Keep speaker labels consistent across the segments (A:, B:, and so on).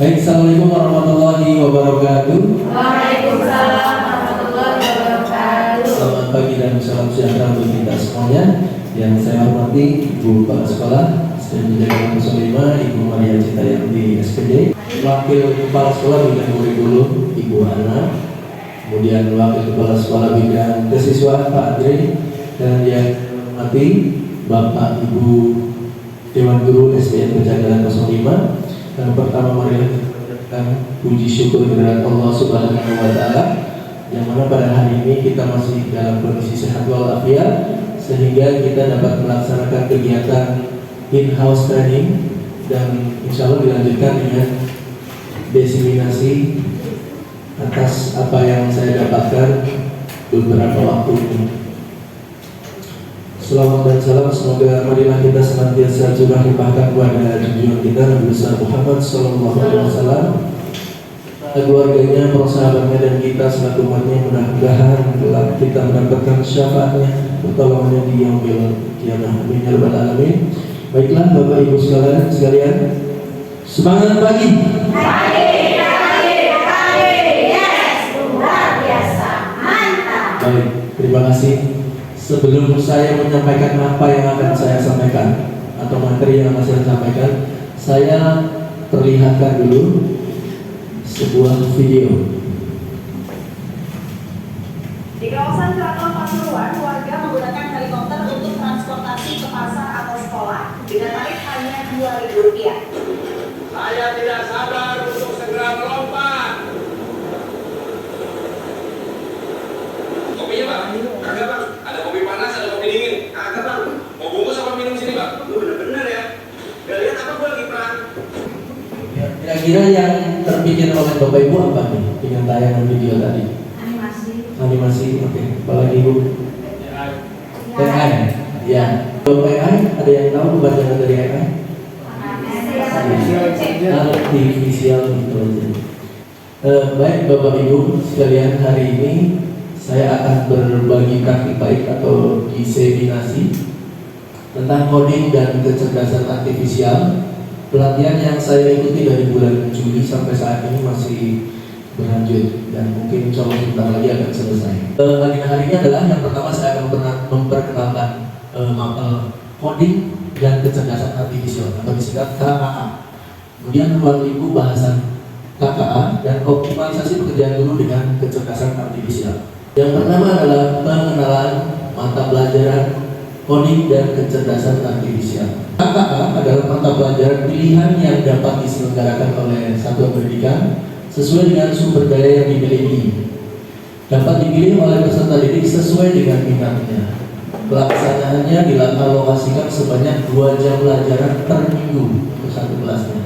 A: Baik, Assalamualaikum warahmatullahi wabarakatuh.
B: Waalaikumsalam warahmatullahi wabarakatuh.
A: Selamat pagi dan salam sejahtera untuk kita semuanya. Yang saya hormati Ibu Kepala Sekolah Sdn Negeri 05, Ibu Maria Citayanti SPD, Wakil Kepala Sekolah Bidang Kurikulum Ibu Ana, kemudian Wakil Kepala Sekolah Bidang Kesiswaan Pak Andre, dan yang hormati Bapak Ibu Dewan Guru SDN Pejagalan 05. Dan pertama marilah kita mengucapkan puji syukur kepada Allah Subhanahu wa Ta'ala, yang mana pada hari ini kita masih dalam kondisi sehat walafiat, sehingga kita dapat melaksanakan kegiatan in-house training dan insya Allah dilanjutkan dengan diseminasi atas apa yang saya dapatkan beberapa waktu ini. Selawat dan salam semoga marilah kita senantiasa curah limpahkan kepada junjungan kita Nabi besar Muhammad Sallallahu Alaihi Wasallam, keluarganya, para sahabatnya, dan kita selaku umatnya. Mudah-mudahan kelak kita mendapatkan syafaatnya, pertolongannya di yaumil qiyamah. Amin ya rabbal alamin. Baiklah Bapak Ibu sekalian, semangat pagi.
B: Yes, luar biasa, mantap.
A: Baik, terima kasih. Sebelum saya menyampaikan apa yang akan saya sampaikan atau materi yang akan saya sampaikan, saya perlihatkan dulu sebuah video.
C: Di kawasan Keraton Pasuruan, warga menggunakan helikopter untuk transportasi ke pasar atau sekolah dengan tarif hanya Rp2.000.
D: Saya tidak sabar untuk segera melompat. Kopinya Bang? Kagak Bang, ada kopi panas, ada kopi dingin. Kagak Bang, mau bungkus apa minum sini Bang? Lu bener-bener ya, gak lihat apa gue lagi perang.
A: Ya, kira-kira yang terpikir oleh Bapak Ibu apa nih dengan tayangan video tadi? Animasi, oke. Apalagi Ibu? AI. Ya. AI, ada yang tahu kepanjangan dari AI? Artificial Intelligence. Baik Bapak Ibu sekalian, hari ini saya akan berbagi praktik baik atau diseminasi tentang coding dan kecerdasan artifisial. Pelatihan yang saya ikuti dari bulan Juli sampai saat ini masih berlanjut dan mungkin insya Allah sebentar lagi akan selesai. Agenda hari ini adalah yang pertama saya akan memperkenalkan coding dan kecerdasan artifisial atau disingkat KAA. Kemudian Bapak Ibu bahasan KKA dan optimalisasi pekerjaan guru dengan kecerdasan artifisial. Yang pertama adalah pengenalan mata pelajaran coding dan kecerdasan artifisial. KKA adalah mata pelajaran pilihan yang dapat diselenggarakan oleh satuan pendidikan sesuai dengan sumber daya yang dimiliki. Dapat dipilih oleh peserta didik sesuai dengan minatnya. Pelaksanaannya dialokasikan sebanyak 2 jam pelajaran per minggu untuk satu kelasnya.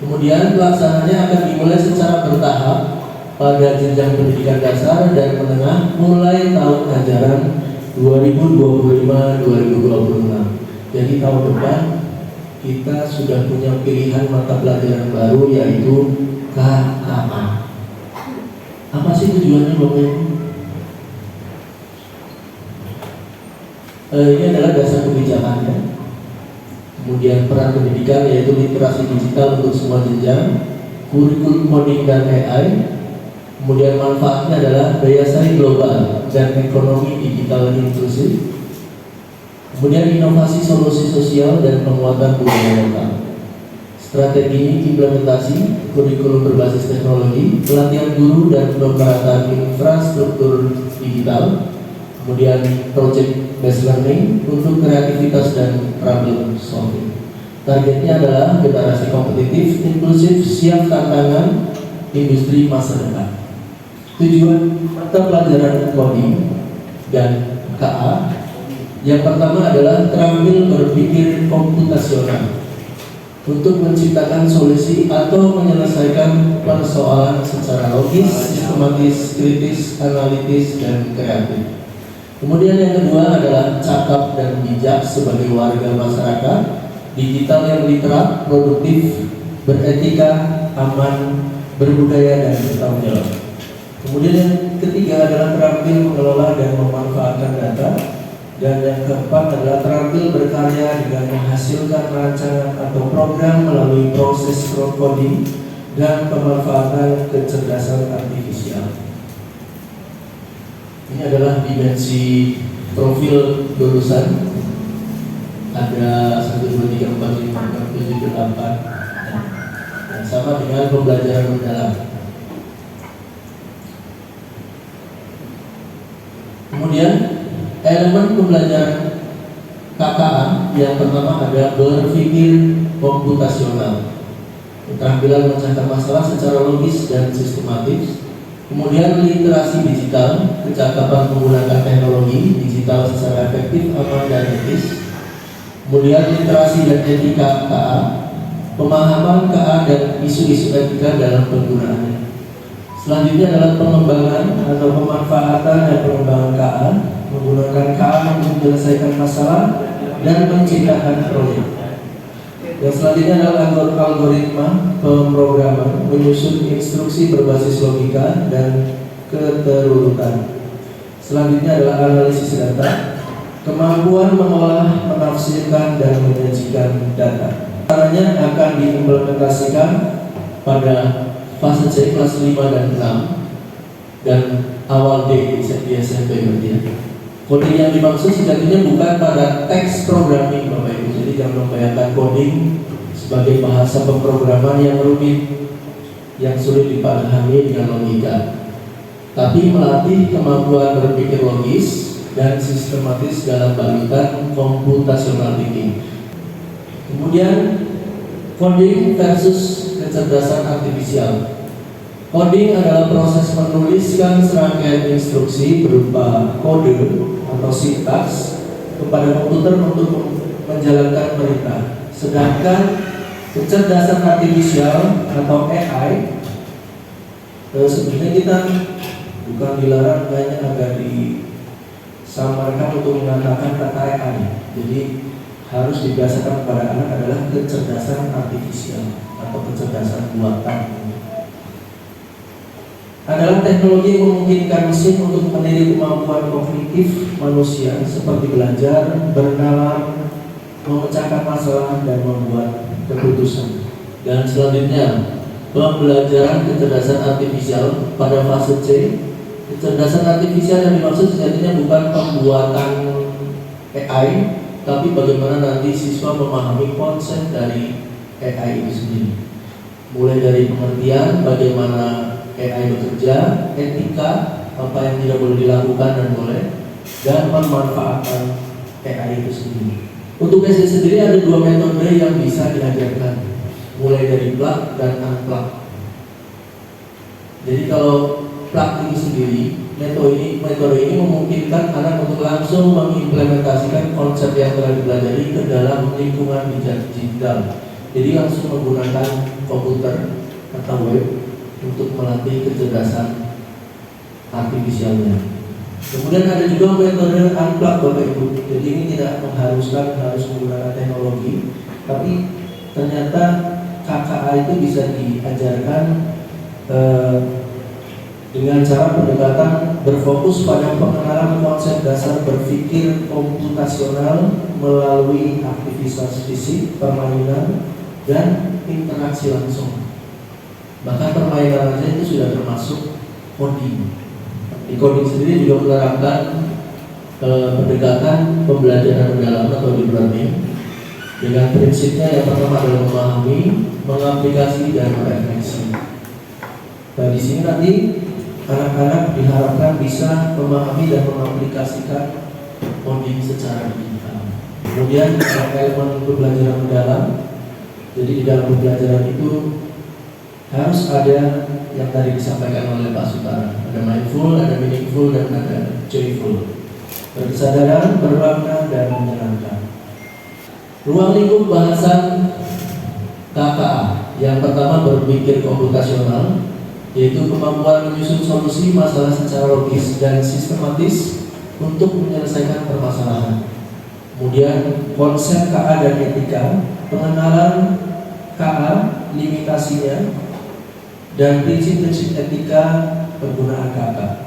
A: Kemudian pelaksanaannya akan dimulai secara bertahap pada jenjang pendidikan dasar dan menengah mulai tahun ajaran 2025-2026. Jadi tahun depan kita sudah punya pilihan mata pelajaran baru, yaitu KKA. Apa sih tujuannya Bapak Ibu? Ini adalah dasar kebijakannya. Kemudian peran pendidikan yaitu literasi digital untuk semua jenjang, kurikulum coding dan AI. Kemudian manfaatnya adalah daya saing global dan ekonomi digital inklusif. Kemudian inovasi solusi sosial dan penguatan budaya lokal. Strategi implementasi kurikulum berbasis teknologi, pelatihan guru dan pemerataan infrastruktur digital. Kemudian project based learning untuk kreativitas dan problem solving. Targetnya adalah generasi kompetitif, inklusif, siap tantangan industri masa depan. Tujuan mata pelajaran coding dan KA yang pertama adalah terampil berpikir komputasional untuk menciptakan solusi atau menyelesaikan persoalan secara logis, sistematis, kritis, analitis, dan kreatif. Kemudian yang kedua adalah cakap dan bijak sebagai warga masyarakat, digital yang literat, produktif, beretika, aman, berbudaya, dan bertanggung jawab. Kemudian yang ketiga adalah terampil mengelola dan memanfaatkan data. Dan yang keempat adalah terampil berkarya dengan menghasilkan rancangan atau program melalui proses coding dan pemanfaatan kecerdasan artifisial. Ini adalah dimensi profil lulusan. Ada 1, 2, 3, 4, 5, 6, 7, 8. Sama dengan pembelajaran mendalam. Kemudian elemen pembelajaran KKA yang pertama ada berpikir komputasional, keterampilan memecahkan masalah secara logis dan sistematis. Kemudian literasi digital, kecakapan menggunakan teknologi digital secara efektif, aman dan etis. Kemudian literasi dan etika KA, pemahaman KA dan isu-isu etika dalam penggunaannya. Selanjutnya adalah pengembangan atau pemanfaatan dan pengembangan KA, menggunakan KA untuk menyelesaikan masalah dan menciptakan proyek. Yang selanjutnya adalah algoritma pemrograman, menyusun instruksi berbasis logika dan keterurutan. Selanjutnya adalah analisis data, kemampuan mengolah, menafsirkan dan menyajikan data. Caranya akan diimplementasikan pada fase C kelas 5 dan 6 dan awal D di SMP berarti ya. Coding yang dimaksud sejatinya bukan pada teks programming Bapak Ibu. Jadi jangan membayangkan coding sebagai bahasa pemrograman yang rumit, yang sulit dipahami dengan logika, tapi melatih kemampuan berpikir logis dan sistematis dalam balutan computational thinking. Kemudian coding versus kecerdasan artifisial. Coding adalah proses menuliskan serangkaian instruksi berupa kode atau sintaks kepada komputer untuk menjalankan perintah. Sedangkan kecerdasan artifisial atau AI sebenarnya kita bukan dilarang, hanya agak disamarkan untuk mengatakan kata AI. Jadi harus dibiasakan pada anak adalah kecerdasan artifisial atau kecerdasan buatan. Adalah teknologi yang memungkinkan mesin untuk meniru kemampuan kognitif manusia seperti belajar, bernalar, memecahkan masalah, dan membuat keputusan. Dan selanjutnya pembelajaran kecerdasan artifisial pada fase C. Kecerdasan artifisial yang dimaksud sejatinya bukan pembuatan AI, tapi bagaimana nanti siswa memahami konsep dari AI itu sendiri. Mulai dari pengertian bagaimana AI bekerja, etika, apa yang tidak boleh dilakukan dan boleh, dan pemanfaatan AI itu sendiri. Untuk SD sendiri ada 2 metode yang bisa diajarkan, mulai dari plug dan unplug. Jadi kalau plug ini sendiri, metode ini memungkinkan anak untuk langsung mengimplementasikan konsep yang telah dipelajari ke dalam lingkungan digital. Jadi langsung menggunakan komputer atau web untuk melatih kecerdasan artifisialnya. Kemudian ada juga metode unplug Bapak Ibu. Jadi ini tidak mengharuskan harus menggunakan teknologi, tapi ternyata KKA itu bisa diajarkan dengan cara pendekatan berfokus pada pengenalan konsep dasar berpikir komputasional melalui aktivitas fisik, permainan, dan interaksi langsung. Bahkan permainan saja itu sudah termasuk coding. Di coding sendiri juga menerapkan pendekatan pembelajaran mendalam atau deep learning dengan prinsipnya yang pertama adalah memahami, mengaplikasi, dan merefleksi. Nah di sini nanti anak-anak diharapkan bisa memahami dan mengaplikasikan coding secara digital. Kemudian elemen pembelajaran mendalam. Jadi di dalam pembelajaran itu harus ada yang tadi disampaikan oleh Pak Sutara. Ada mindful, ada meaningful, dan ada joyful. Berkesadaran, bermakna, dan menyenangkan. Ruang lingkup bahasan KKA. Yang pertama berpikir komputasional, yaitu kemampuan menyusun solusi masalah secara logis dan sistematis untuk menyelesaikan permasalahan. Kemudian konsep KA dan etika, pengenalan KA, limitasinya, dan prinsip-prinsip etika penggunaan KA.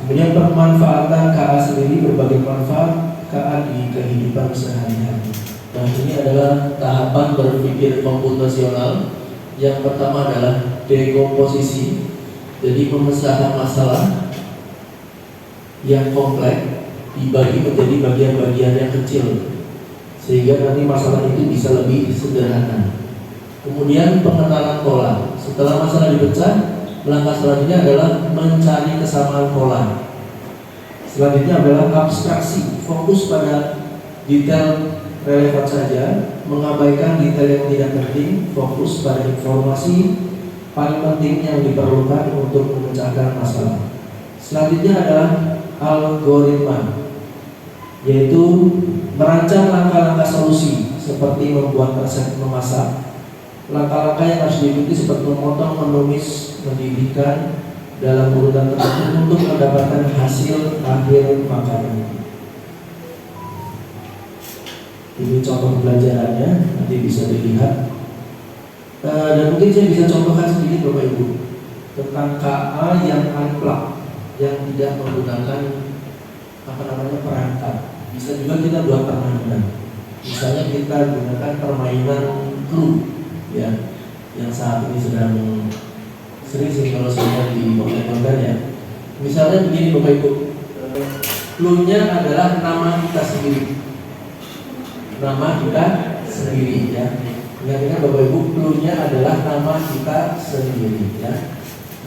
A: Kemudian pemanfaatan KA sendiri, berbagai manfaat KA di kehidupan sehari-hari. Nah ini adalah tahapan berpikir komputasional Yang pertama adalah dekomposisi, jadi memecahkan masalah yang kompleks dibagi menjadi bagian-bagian yang kecil, sehingga nanti masalah itu bisa lebih sederhana. Kemudian pengenalan pola. Setelah masalah dipecah, langkah selanjutnya adalah mencari kesamaan pola. Selanjutnya adalah abstraksi, fokus pada detail relevan saja, mengabaikan detail yang tidak penting, fokus pada informasi paling penting yang diperlukan untuk memecahkan masalah. Selanjutnya adalah algoritma, yaitu merancang langkah-langkah solusi seperti membuat resep memasak. Langkah-langkah yang harus diikuti seperti memotong, menumis, mendidihkan dalam urutan tertentu untuk mendapatkan hasil akhir makanan. Ini contoh pembelajarannya, nanti bisa dilihat. Dan mungkin saya bisa contohkan sedikit Bapak Ibu tentang KA yang unplug, yang tidak menggunakan perangkat. Bisa juga kita buat permainan. Misalnya kita gunakan permainan clue, ya, yang saat ini sedang sering sih kalau saya di konten-konten ya. Misalnya begini Bapak Ibu, clue-nya adalah nama kita sendiri. Nama kita sendiri ya. Ingat-ingat Bapak Ibu, clue-nya adalah nama kita sendiri ya.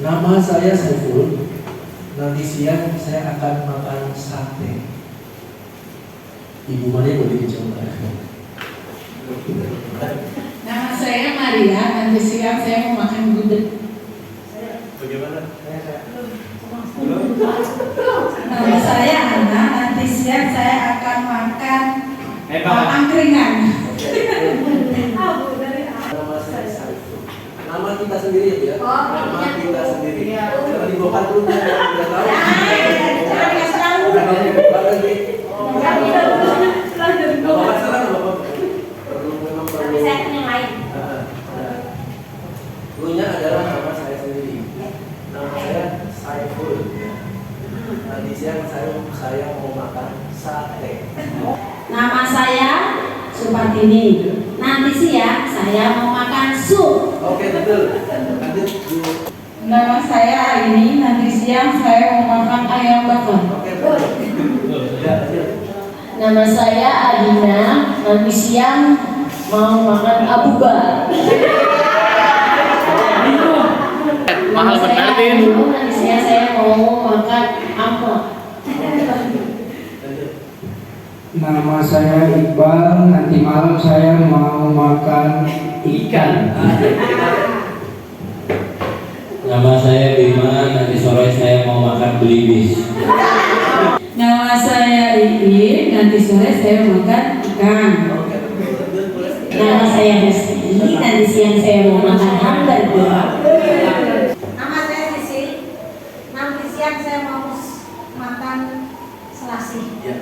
A: Nama saya Saiful. Nanti siang saya akan makan sate. Ibu Maria boleh dicoba.
E: Nama saya Maria, nanti siang saya mau makan gudeg.
A: Bagaimana?
E: Nama saya Ana, nanti siang saya akan makan angkringan.
A: Nama saya Saiful. Nama kita sendiri ya. Nama kita sendiri. Kalau dibawa dulunya tidak tahu. Cluenya adalah nama saya sendiri. Nama saya Saiful. Nanti siang saya mau makan sate.
B: Nama saya Supartini. Nanti siang saya mau makan sup.
A: Oke betul. Lanjut Bu.
E: Nama saya Aini, nanti siang saya mau makan ayam bakar.
A: Oke betul. Ya, lanjut.
B: Nama saya Adina. Nanti siang mau makan abuba.
F: Mahal benar, Tin.
B: Nanti siang saya mau makan ampok.
G: Nama saya Iqbal, nanti malam saya mau makan ikan.
F: Nama saya Bima, nanti sore saya mau makan belibis.
E: Nama saya Iin, nanti sore saya makan ikan.
A: Oke betul.
B: Nama saya Hesti. Nanti siang saya mau makan hamburger.
H: Nama saya Sisi. Nanti siang saya mau makan selasi.
A: Ya.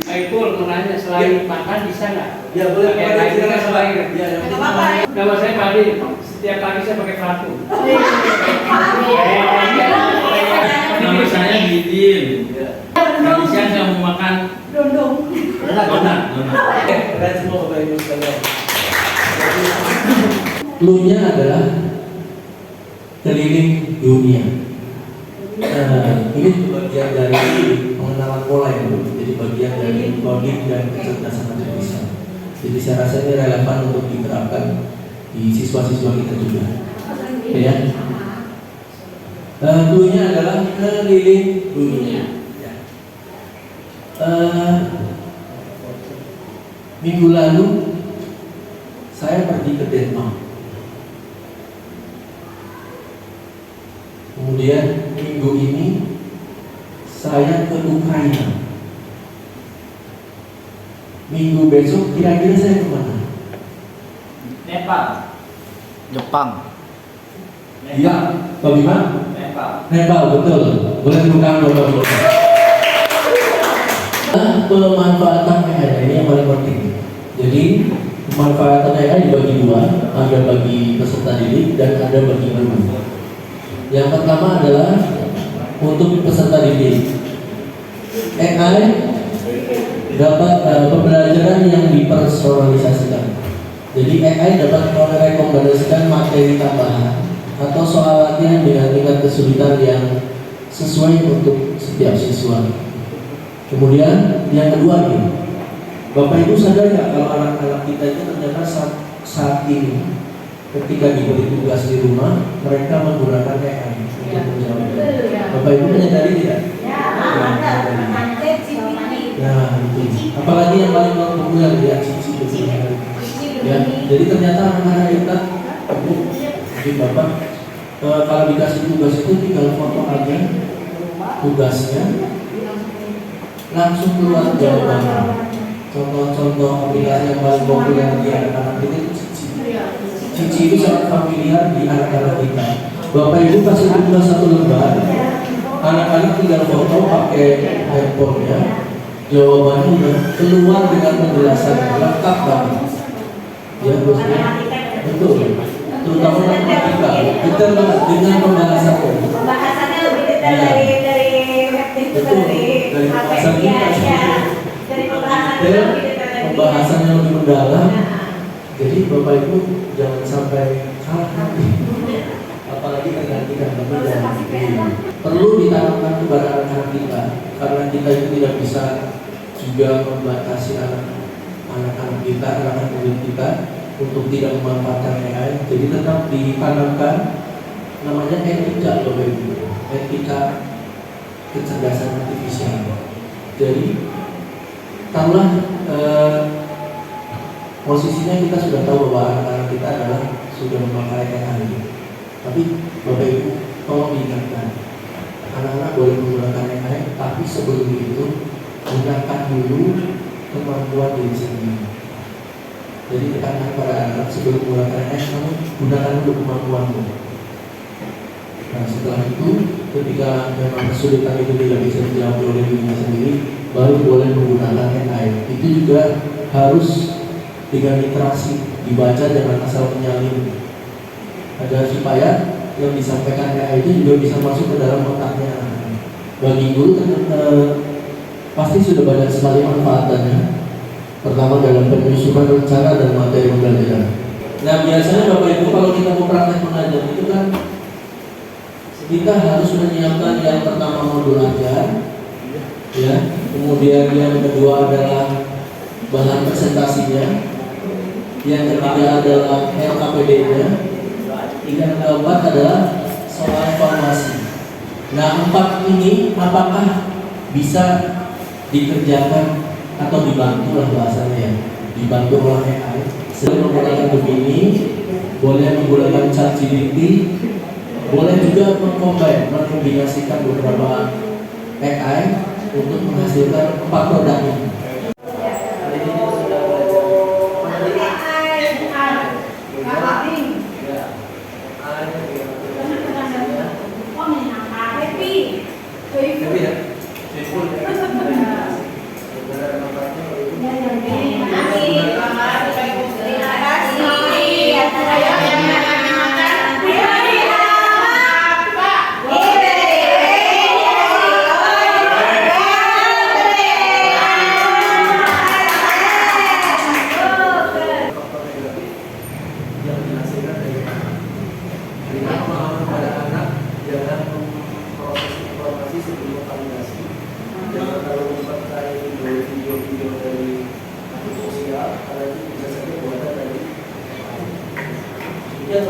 I: Saiful mau nanya, selain makan bisa nggak?
A: Ya boleh.
I: Pakai lain kan selain.
A: Ya, yang penting
H: Apa-apa.
I: Nama saya Padi. Setiap pagi saya pakai sepatu.
F: Nama saya Didin.
A: Ya.
F: Nanti siang saya mau makan
H: Dondong.
F: donat.
A: Keren semua Bapak Ibu sekalian. Cluenya adalah keliling dunia. Ini bagian dari pengenalan pola ya, Bu. Jadi bagian dari coding dan kecerdasan artifisial. Jadi saya rasa ini relevan untuk diterapkan di siswa-siswa kita juga. Ya. Cluenya adalah keliling dunia. Ya. Minggu lalu saya pergi ke Denmark. Kemudian minggu ini saya ke Ukraina. Minggu besok kira-kira saya kemana?
I: Nepal.
F: Jepang.
A: Iya, Pak Bima?
I: Nepal.
A: Nepal, betul. Boleh tepuk tangan buat Pak Bima. Pemanfaatan AI ini yang paling penting. Jadi pemanfaatan AI dibagi dua, ada bagi peserta didik dan ada bagi guru. Yang pertama adalah untuk peserta didik. AI dapat pembelajaran dipersonalisasikan. Jadi AI dapat merekomendasikan materi tambahan atau soal latihan dengan tingkat kesulitan yang sesuai untuk setiap siswa. Kemudian yang kedua nih, Bapak Ibu sadar nggak kalau anak-anak kita itu ternyata saat ini ketika diberi tugas di rumah mereka menggunakan AI untuk menjawabnya. Bapak Ibu menyadari tidak? Nah, itu. Apalagi yang paling populer ya, Cici. Ya, jadi ternyata anak-anak kita, jadi Bapak, kalau dikasih tugas itu tinggal foto aja tugasnya, langsung keluar jawabannya. Contoh-contoh aplikasi yang paling populer di anak-anak kita itu Cici. Cici itu sangat familiar di anak-anak kita. Bapak Ibu kasih tugas satu lembar, anak-anak tinggal foto pakai handphonenya, jawabannya udah keluar dengan penjelasan lengkap banget. Ya bosnya, betul. Terutama matematika, detail banget dengan pembahasannya.
H: Pembahasannya lebih detail dari itu dari
A: pembahasan kita.
H: dari pembahasan
A: Dan
H: lebih detail dari
A: pembahasannya lebih mendalam. Jadi Bapak Ibu jangan sampai kalah nanti. Apalagi tergantikan perlu ditanamkan kepada anak-anak kita, karena kita itu tidak bisa juga membatasi anak-anak kita, anak-anak murid kita untuk tidak memanfaatkan AI. Jadi tetap ditanamkan namanya etika, Bapak Ibu, etika kecerdasan artifisial. Jadi tahulah posisinya kita sudah tahu bahwa anak-anak kita adalah sudah memakai AI. Tapi Bapak Ibu tolong diingatkan, anak-anak boleh menggunakan AI, tapi sebelum itu gunakan dulu kemampuan diri sendiri. Jadi tekankan pada anak sebelum menggunakan AI, kamu gunakan dulu kemampuanmu. Nah setelah itu, ketika memang kesulitan itu tidak bisa dijawab oleh dirinya sendiri, baru boleh menggunakan AI. Itu juga harus dengan literasi, dibaca dengan asal menyalin, agar supaya yang disampaikan AI itu juga bisa masuk ke dalam otaknya. Bagi guru pasti sudah banyak sekali manfaatannya. Pertama dalam penyusunan rencana dan materi pembelajaran. Nah biasanya Bapak Ibu kalau kita mau praktek mengajar itu kan kita harus menyiapkan yang pertama modul ajar, ya. Kemudian yang kedua adalah bahan presentasinya, yang ketiga adalah LKPD-nya, yang keempat adalah soal evaluasi. Nah 4 ini apakah bisa dikerjakan atau dibantu lah bahasanya ya, dibantu oleh AI? Selain menggunakan Gemini, boleh menggunakan ChatGPT, boleh juga mengkombinasikan beberapa AI untuk menghasilkan 4 produk ini. Ya,